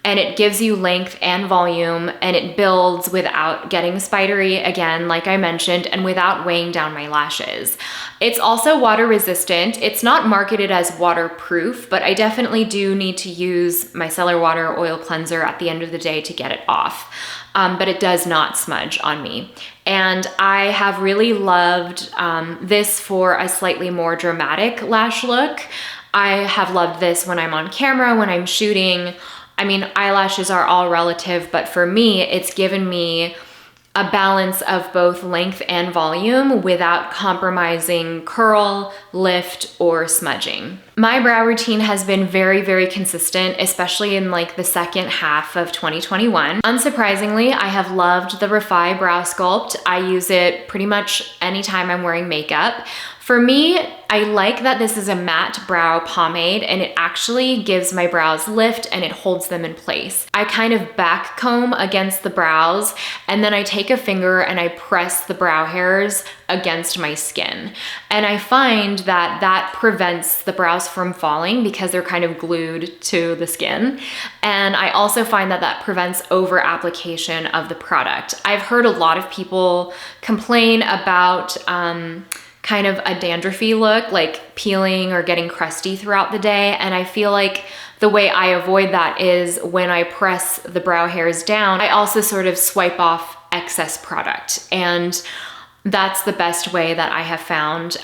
and it gives you length and volume and it builds without getting spidery again, like I mentioned, and without weighing down my lashes. It's also water resistant. It's not marketed as waterproof, but I definitely do need to use my micellar water oil cleanser at the end of the day to get it off. But it does not smudge on me. And I have really loved this for a slightly more dramatic lash look. I have loved this when I'm on camera, when I'm shooting. I mean, eyelashes are all relative, but for me, it's given me a balance of both length and volume without compromising curl, lift, or smudging. My brow routine has been very, very consistent, especially in like the second half of 2021. Unsurprisingly, I have loved the Refi Brow Sculpt. I use it pretty much anytime I'm wearing makeup. For me, I like that this is a matte brow pomade and it actually gives my brows lift and it holds them in place. I kind of back comb against the brows and then I take a finger and I press the brow hairs against my skin. And I find that that prevents the brows from falling because they're kind of glued to the skin. And I also find that that prevents over application of the product. I've heard a lot of people complain about kind of a dandruffy look, like peeling or getting crusty throughout the day. And I feel like the way I avoid that is when I press the brow hairs down, I also sort of swipe off excess product. And that's the best way that I have found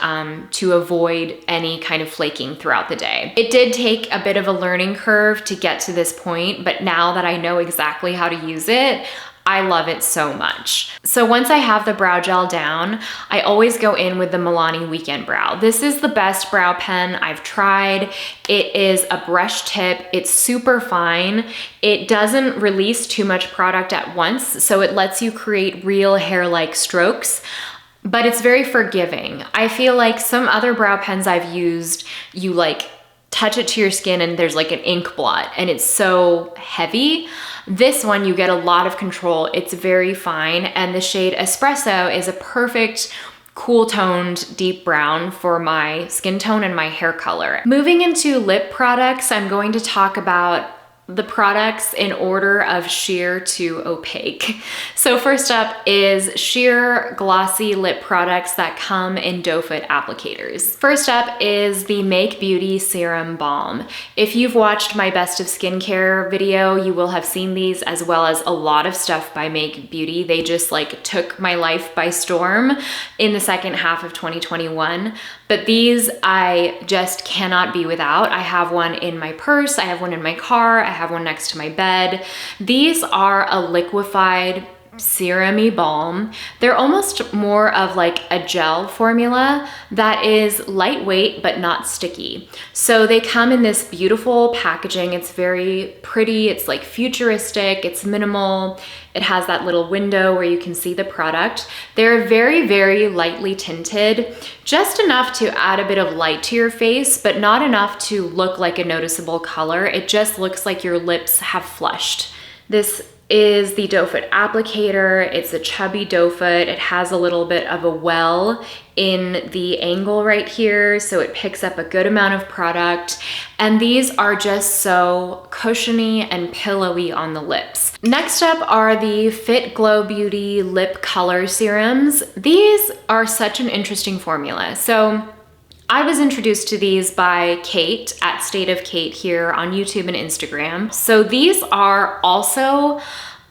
to avoid any kind of flaking throughout the day. It did take a bit of a learning curve to get to this point, but now that I know exactly how to use it, I love it so much. So once I have the brow gel down, I always go in with the Milani Weekend Brow. This is the best brow pen I've tried. It is a brush tip. It's super fine. It doesn't release too much product at once, so it lets you create real hair-like strokes, but it's very forgiving. I feel like some other brow pens I've used, you like touch it to your skin and there's like an ink blot and it's so heavy. This one, you get a lot of control. It's very fine. And the shade Espresso is a perfect cool toned deep brown for my skin tone and my hair color. Moving into lip products, I'm going to talk about the products in order of sheer to opaque. So first up is sheer glossy lip products that come in doe foot applicators. First up is the Make Beauty Serum Balm. If you've watched my best of skincare video, you will have seen these as well as a lot of stuff by Make Beauty. They just like took my life by storm in the second half of 2021. But these I just cannot be without. I have one in my purse, I have one in my car, I have one next to my bed. These are a liquefied serum-y balm. They're almost more of like a gel formula that is lightweight but not sticky. So they come in this beautiful packaging. It's very pretty. It's like futuristic. It's minimal. It has that little window where you can see the product. They're very, very lightly tinted, just enough to add a bit of light to your face, but not enough to look like a noticeable color. It just looks like your lips have flushed. This is the doe foot applicator. It's a chubby doe foot. It has a little bit of a well in the angle right here, so it picks up a good amount of product. And these are just so cushiony and pillowy on the lips. Next up are the Fit Glow Beauty Lip Color Serums. These are such an interesting formula. So I was introduced to these by Kate at State of Kate here on YouTube and Instagram. So these are also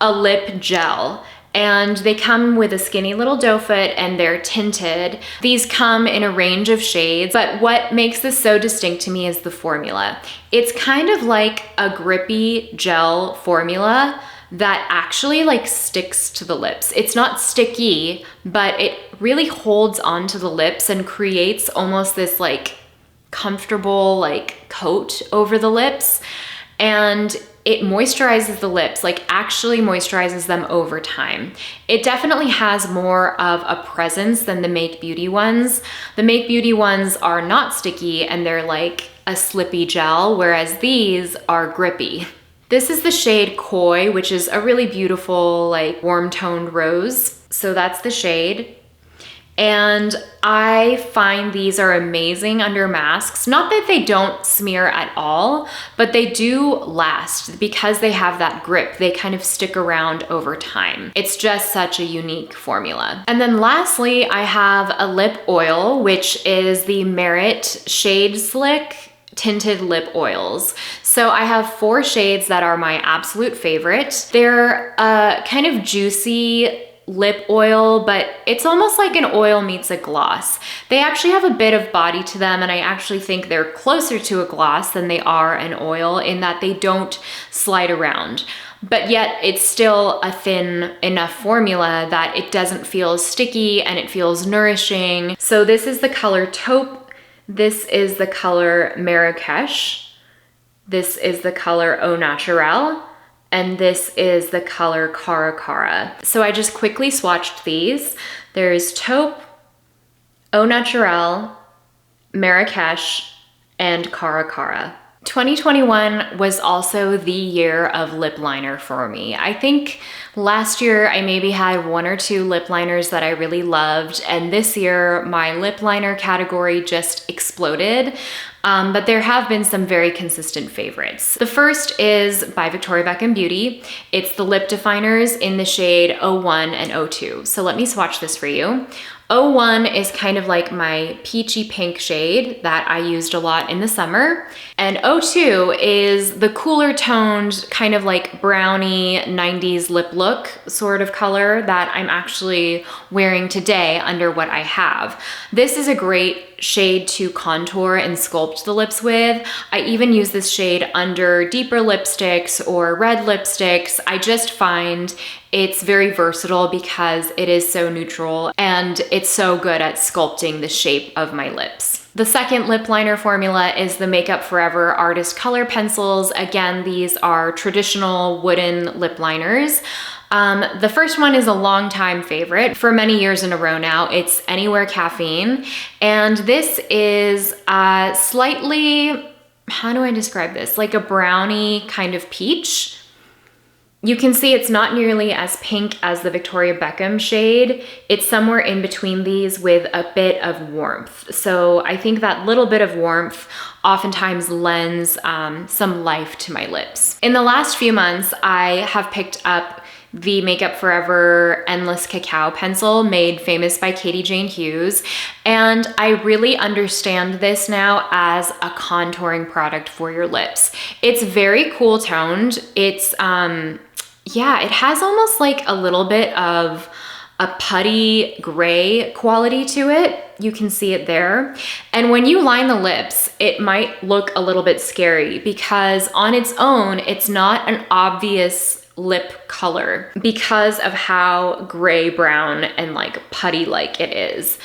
a lip gel and they come with a skinny little doe foot and they're tinted. These come in a range of shades, but what makes this so distinct to me is the formula. It's kind of like a grippy gel formula that actually like sticks to the lips. It's not sticky, but it really holds onto the lips and creates almost this like comfortable like coat over the lips. And it moisturizes the lips, like actually moisturizes them over time. It definitely has more of a presence than the Make Beauty ones. The Make Beauty ones are not sticky and they're like a slippy gel, whereas these are grippy. This is the shade Koi, which is a really beautiful, like warm toned rose. So that's the shade. And I find these are amazing under masks. Not that they don't smear at all, but they do last because they have that grip. They kind of stick around over time. It's just such a unique formula. And then lastly, I have a lip oil, which is the Merit Shade Slick tinted lip oils. So I have 4 shades that are my absolute favorite. They're a kind of juicy lip oil, but it's almost like an oil meets a gloss. They actually have a bit of body to them, and I actually think they're closer to a gloss than they are an oil in that they don't slide around. But yet it's still a thin enough formula that it doesn't feel sticky and it feels nourishing. So this is the color Taupe. This is the color Marrakesh. This is the color Au Naturel. And this is the color Cara Cara. So I just quickly swatched these. There's Taupe, Au Naturel, Marrakesh, and Cara Cara. 2021 was also the year of lip liner for me. I think last year I maybe had 1 or 2 lip liners that I really loved, and this year my lip liner category just exploded. but there have been some very consistent favorites. The first is by Victoria Beckham Beauty. It's the lip definers in the shade 01 and 02. So let me swatch this for you. 01 is kind of like my peachy pink shade that I used a lot in the summer. And 02 is the cooler toned, kind of like brownie 90s lip look sort of color that I'm actually wearing today under what I have. This is a great shade to contour and sculpt the lips with. I even use this shade under deeper lipsticks or red lipsticks. I just find it's very versatile because it is so neutral and it's so good at sculpting the shape of my lips. The second lip liner formula is the Makeup Forever Artist Color Pencils. Again, these are traditional wooden lip liners. The first one is a longtime favorite for many years in a row now. It's Anywhere Caffeine. And this is slightly, how do I describe this? Like a brownie kind of peach. You can see it's not nearly as pink as the Victoria Beckham shade. It's somewhere in between these with a bit of warmth. So I think that little bit of warmth oftentimes lends some life to my lips. In the last few months, I have picked up the Makeup Forever Endless Cacao Pencil made famous by Katie Jane Hughes. And I really understand this now as a contouring product for your lips. It's very cool toned. It's, yeah, it has almost like a little bit of a putty gray quality to it. You can see it there. And when you line the lips, it might look a little bit scary because on its own, it's not an obvious lip color because of how gray brown and like putty like it is.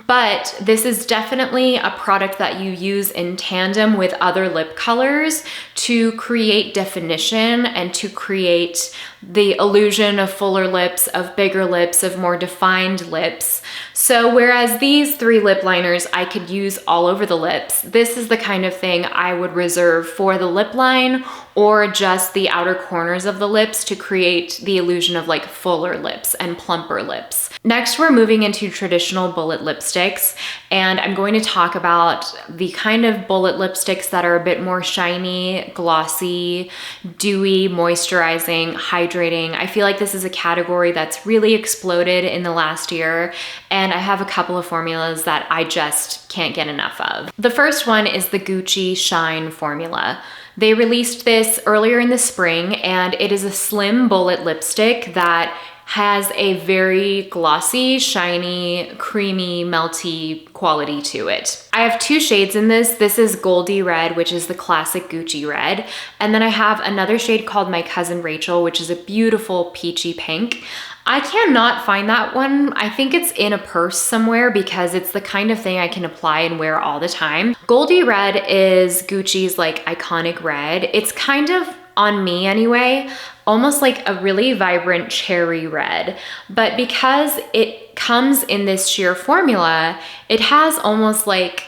But this is definitely a product that you use in tandem with other lip colors to create definition and to create the illusion of fuller lips, of bigger lips, of more defined lips. So whereas these three lip liners I could use all over the lips, this is the kind of thing I would reserve for the lip line or just the outer corners of the lips to create the illusion of like fuller lips and plumper lips. Next, we're moving into traditional bullet lipsticks, and I'm going to talk about the kind of bullet lipsticks that are a bit more shiny, glossy, dewy, moisturizing, hydrating. I feel like this is a category that's really exploded in the last year, and I have a couple of formulas that I just can't get enough of. The first one is the Gucci Shine formula. They released this earlier in the spring, and it is a slim bullet lipstick that has a very glossy, shiny, creamy, melty quality to it. I have two shades in this. This is Goldie Red, which is the classic Gucci red. And then I have another shade called My Cousin Rachel, which is a beautiful peachy pink. I cannot find that one. I think it's in a purse somewhere because it's the kind of thing I can apply and wear all the time. Goldie Red is Gucci's like iconic red. It's kind of, on me anyway, almost like a really vibrant cherry red. But because it comes in this sheer formula, it has almost like,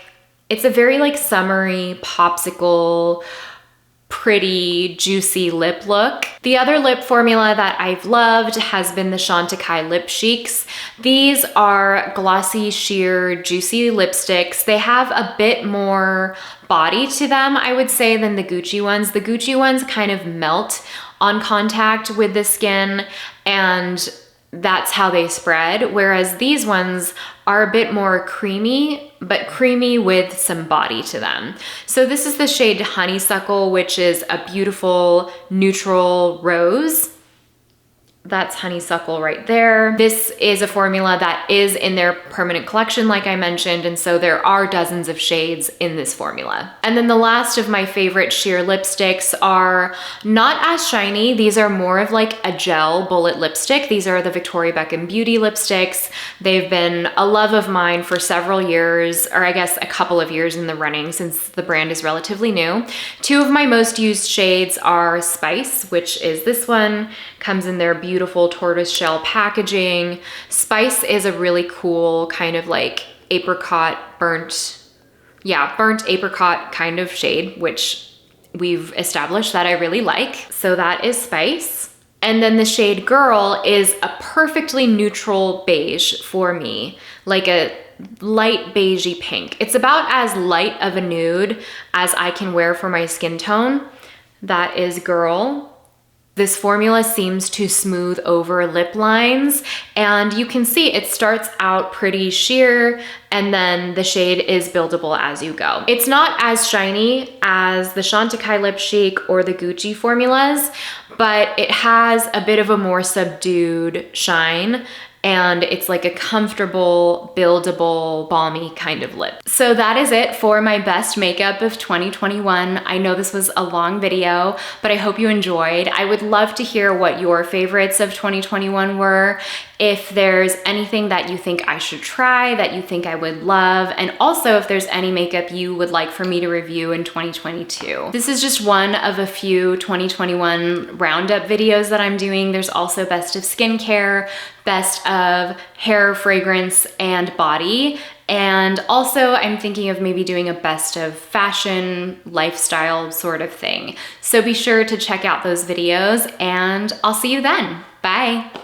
it's a very like summery, popsicle, pretty, juicy lip look. The other lip formula that I've loved has been the Chantecaille Lip Chics. These are glossy, sheer, juicy lipsticks. They have a bit more body to them, I would say, than the Gucci ones. The Gucci ones kind of melt on contact with the skin, and that's how they spread, whereas these ones are a bit more creamy, but creamy with some body to them. So this is the shade Honeysuckle, which is a beautiful neutral rose. That's Honeysuckle right there. This is a formula that is in their permanent collection, like I mentioned, and so there are dozens of shades in this formula. And then the last of my favorite sheer lipsticks are not as shiny. These are more of like a gel bullet lipstick. These are the Victoria Beckham Beauty lipsticks. They've been a love of mine for several years, or I guess a couple of years in the running since the brand is relatively new. Two of my most used shades are Spice, which is this one, comes in their beautiful tortoiseshell packaging. Spice is a really cool kind of like apricot, burnt apricot kind of shade, which we've established that I really like. So that is Spice. And then the shade Girl is a perfectly neutral beige for me, like a light beigey pink. It's about as light of a nude as I can wear for my skin tone. That is Girl. This formula seems to smooth over lip lines, and you can see it starts out pretty sheer and then the shade is buildable as you go. It's not as shiny as the Chantecaille Lip Chic or the Gucci formulas, but it has a bit of a more subdued shine, and it's like a comfortable, buildable, balmy kind of lip. So that is it for my best makeup of 2021. I know this was a long video, but I hope you enjoyed. I would love to hear what your favorites of 2021 were, if there's anything that you think I should try, that you think I would love, and also if there's any makeup you would like for me to review in 2022. This is just one of a few 2021 roundup videos that I'm doing. There's also best of skincare, best of hair, fragrance, and body. And also I'm thinking of maybe doing a best of fashion, lifestyle sort of thing. So be sure to check out those videos and I'll see you then. Bye.